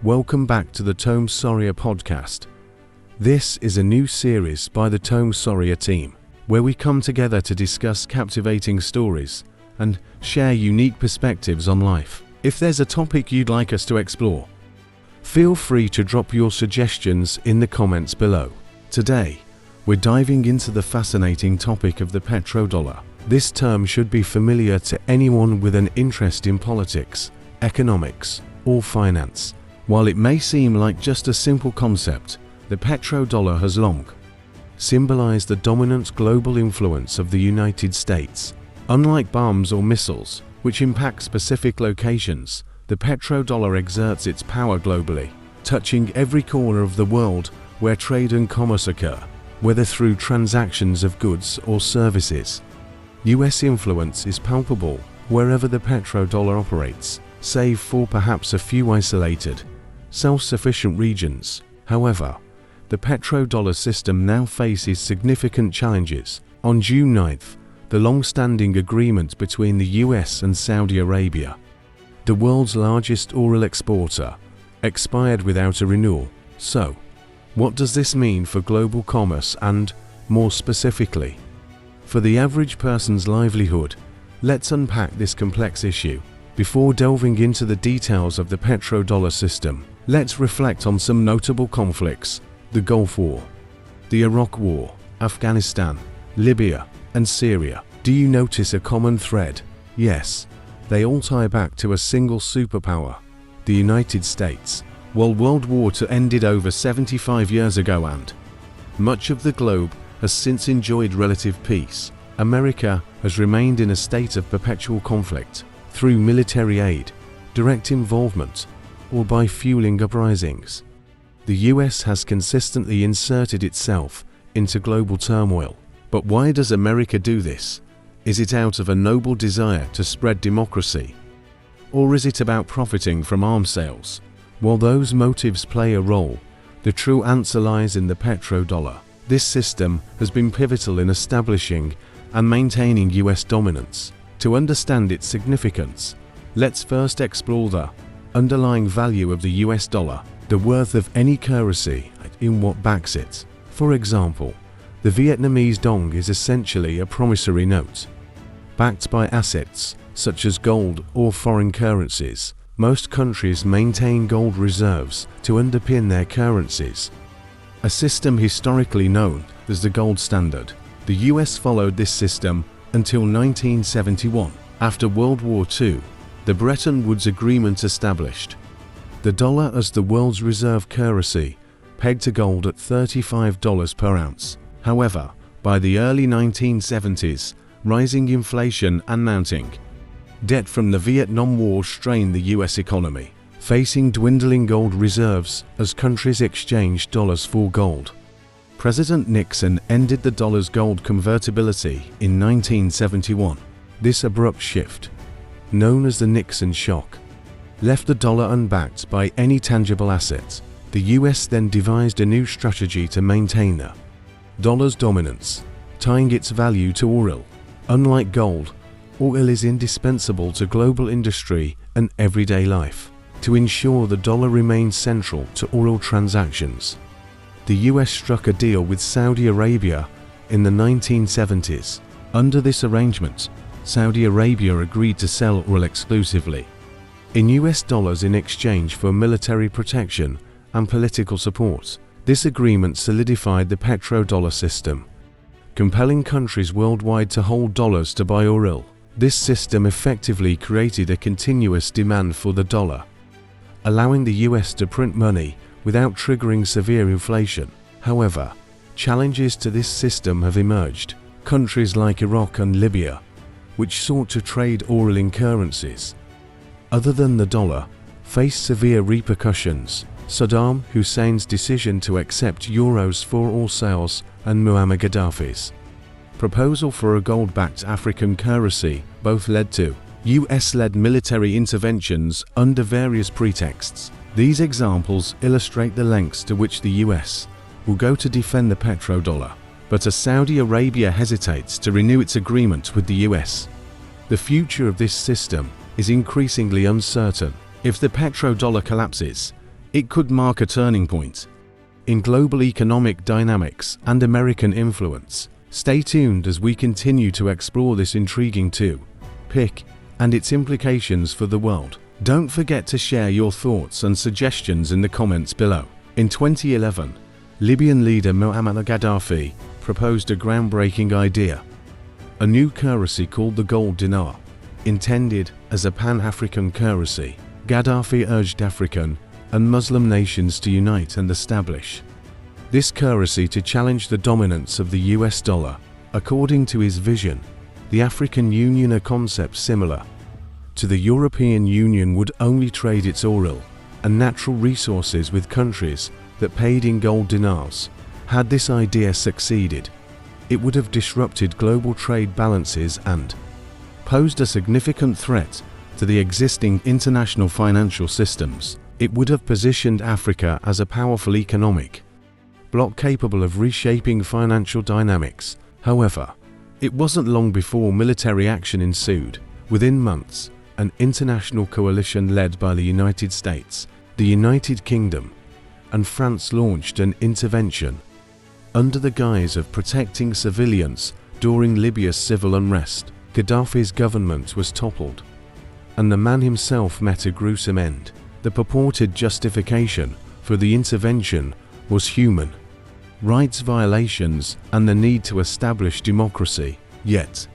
Welcome back to the Tom Sawyer podcast. This is a new series by the Tom Sawyer team, where we come together to discuss captivating stories and share unique perspectives on life. If there's a topic you'd like us to explore, feel free to drop your suggestions in the comments below. Today, we're diving into the fascinating topic of the petrodollar. This term should be familiar to anyone with an interest in politics, economics, or finance. While it may seem like just a simple concept, the petrodollar has long symbolized the dominant global influence of the United States. Unlike bombs or missiles, which impact specific locations, the petrodollar exerts its power globally, touching every corner of the world where trade and commerce occur, whether through transactions of goods or services. US influence is palpable wherever the petrodollar operates, save for perhaps a few isolated, self-sufficient regions. However, the petrodollar system now faces significant challenges. On June 9th, the long-standing agreement between the US and Saudi Arabia, the world's largest oil exporter, expired without a renewal. So, what does this mean for global commerce and, more specifically, for the average person's livelihood? Let's unpack this complex issue. Before delving into the details of the petrodollar system, let's reflect on some notable conflicts: the Gulf War, the Iraq War, Afghanistan, Libya, and Syria. Do you notice a common thread? Yes, they all tie back to a single superpower, the United States. Well, World War II ended over 75 years ago, and much of the globe has since enjoyed relative peace. America has remained in a state of perpetual conflict through military aid, direct involvement, or by fueling uprisings. The US has consistently inserted itself into global turmoil. But why does America do this? Is it out of a noble desire to spread democracy? Or is it about profiting from arms sales? While those motives play a role, the true answer lies in the petrodollar. This system has been pivotal in establishing and maintaining US dominance. To understand its significance, let's first explore the underlying value of the US dollar, the worth of any currency, in what backs it. For example, the Vietnamese dong is essentially a promissory note, backed by assets such as gold or foreign currencies. Most countries maintain gold reserves to underpin their currencies, a system historically known as the gold standard. The US followed this system until 1971. After World War II, the Bretton Woods Agreement established the dollar as the world's reserve currency, pegged to gold at $35 per ounce. However, by the early 1970s, rising inflation and mounting debt from the Vietnam War strained the US economy, facing dwindling gold reserves as countries exchanged dollars for gold. President Nixon ended the dollar's gold convertibility in 1971. This abrupt shift, known as the Nixon shock, left the dollar unbacked by any tangible assets. The US then devised a new strategy to maintain the dollar's dominance, tying its value to oil. Unlike gold, oil is indispensable to global industry and everyday life. To ensure the dollar remains central to oil transactions, the US struck a deal with Saudi Arabia in the 1970s. Under this arrangement, Saudi Arabia agreed to sell oil exclusively in US dollars in exchange for military protection and political support. This agreement solidified the petrodollar system, compelling countries worldwide to hold dollars to buy oil. This system effectively created a continuous demand for the dollar, allowing the US to print money without triggering severe inflation. However, challenges to this system have emerged. Countries like Iraq and Libya, which sought to trade oil in currencies other than the dollar, face severe repercussions. Saddam Hussein's decision to accept euros for oil sales and Muammar Gaddafi's proposal for a gold-backed African currency both led to US-led military interventions under various pretexts. These examples illustrate the lengths to which the US will go to defend the petrodollar. But as Saudi Arabia hesitates to renew its agreement with the US, the future of this system is increasingly uncertain. If the petrodollar collapses, It could mark a turning point in global economic dynamics and American influence. Stay tuned as we continue to explore this intriguing topic and its implications for the world. Don't forget to share your thoughts and suggestions in the comments below. In 2011, Libyan leader Muammar Gaddafi proposed a groundbreaking idea: a new currency called the gold dinar. Intended as a pan-African currency, Gaddafi urged African and Muslim nations to unite and establish this currency to challenge the dominance of the US dollar. According to his vision, the African Union, a concept similar to the European Union, would only trade its oil and natural resources with countries that paid in gold dinars. Had this idea succeeded, it would have disrupted global trade balances and posed a significant threat to the existing international financial systems. It would have positioned Africa as a powerful economic bloc capable of reshaping financial dynamics. However, it wasn't long before military action ensued. Within months, an international coalition led by the United States, the United Kingdom, and France launched an intervention under the guise of protecting civilians during Libya's civil unrest. Gaddafi's government was toppled, and the man himself met a gruesome end. The purported justification for the intervention was human rights violations and the need to establish democracy. Yet,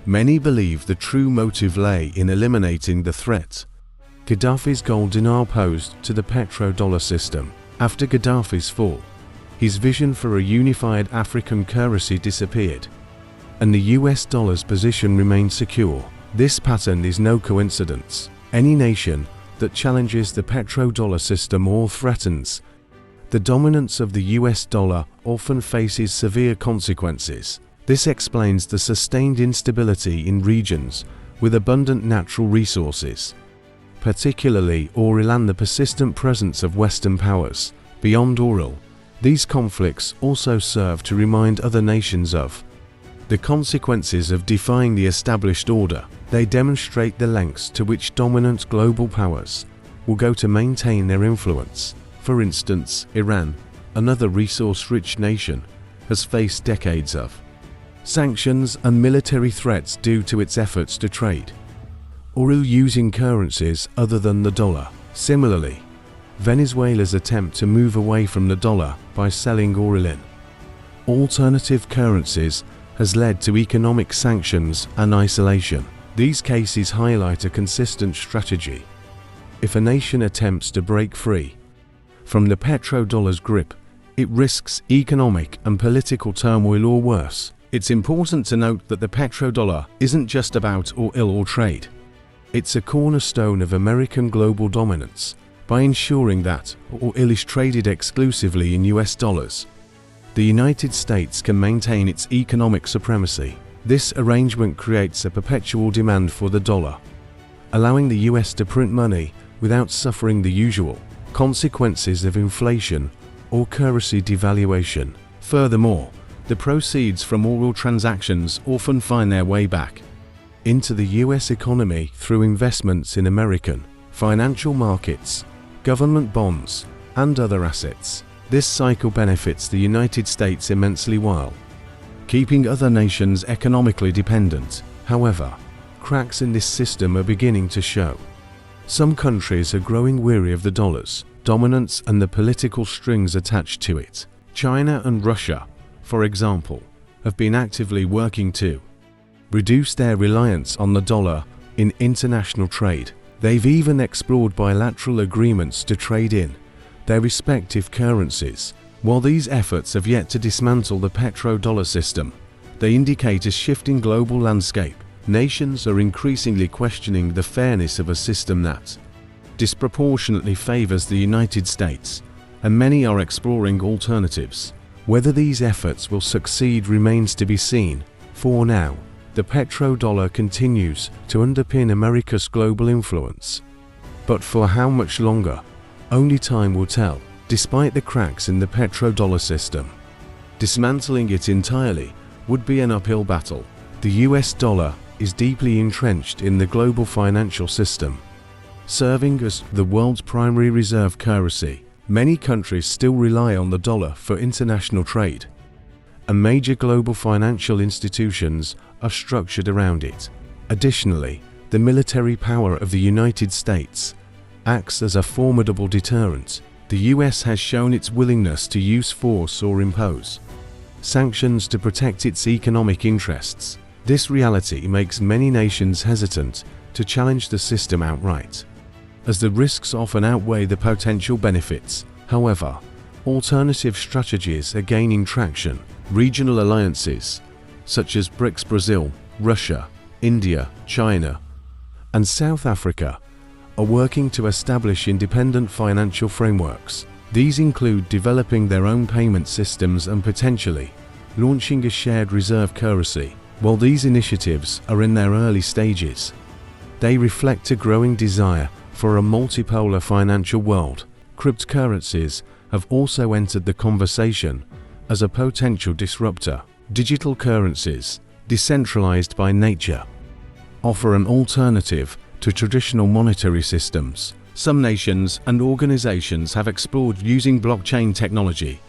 many believe the true motive lay in eliminating the threat Gaddafi's gold dinar posed to the petrodollar system. After Gaddafi's fall, his vision for a unified African currency disappeared, and the US dollar's position remained secure. This pattern is no coincidence. Any nation that challenges the petrodollar system or threatens the dominance of the US dollar often faces severe consequences. This explains the sustained instability in regions with abundant natural resources, particularly oil, and the persistent presence of Western powers beyond oil. These conflicts also serve to remind other nations of the consequences of defying the established order. They demonstrate the lengths to which dominant global powers will go to maintain their influence. For instance, Iran, another resource-rich nation, has faced decades of sanctions and military threats due to its efforts to trade oil using currencies other than the dollar. Similarly, Venezuela's attempt to move away from the dollar by selling oil in alternative currencies has led to economic sanctions and isolation. These cases highlight a consistent strategy. If a nation attempts to break free from the petrodollar's grip, it risks economic and political turmoil or worse. It's important to note that the petrodollar isn't just about oil or trade. It's a cornerstone of American global dominance. By ensuring that oil is traded exclusively in US dollars, the United States can maintain its economic supremacy. This arrangement creates a perpetual demand for the dollar, allowing the US to print money without suffering the usual consequences of inflation or currency devaluation. Furthermore, the proceeds from oil transactions often find their way back into the US economy through investments in American financial markets, government bonds, and other assets. This cycle benefits the United States immensely while keeping other nations economically dependent. However, cracks in this system are beginning to show. Some countries are growing weary of the dollar's dominance and the political strings attached to it. China and Russia, for example, have been actively working to reduce their reliance on the dollar in international trade. They've even explored bilateral agreements to trade in their respective currencies. While these efforts have yet to dismantle the petrodollar system, they indicate a shifting global landscape. Nations are increasingly questioning the fairness of a system that disproportionately favors the United States, and many are exploring alternatives. Whether these efforts will succeed remains to be seen. For now, the petrodollar continues to underpin America's global influence. But for how much longer? Only time will tell. Despite the cracks in the petrodollar system, dismantling it entirely would be an uphill battle. The US dollar is deeply entrenched in the global financial system, Serving as the world's primary reserve currency, many countries still rely on the dollar for international trade, and major global financial institutions are structured around it. Additionally, the military power of the United States acts as a formidable deterrent. The US has shown its willingness to use force or impose sanctions to protect its economic interests. This reality makes many nations hesitant to challenge the system outright, as the risks often outweigh the potential benefits. However, alternative strategies are gaining traction. Regional alliances, such as BRICS, Brazil, Russia, India, China, and South Africa, are working to establish independent financial frameworks. These include developing their own payment systems and potentially launching a shared reserve currency. While these initiatives are in their early stages, they reflect a growing desire for a multipolar financial world. Cryptocurrencies have also entered the conversation as a potential disruptor. Digital currencies, decentralized by nature, offer an alternative to traditional monetary systems. Some nations and organizations have explored using blockchain technology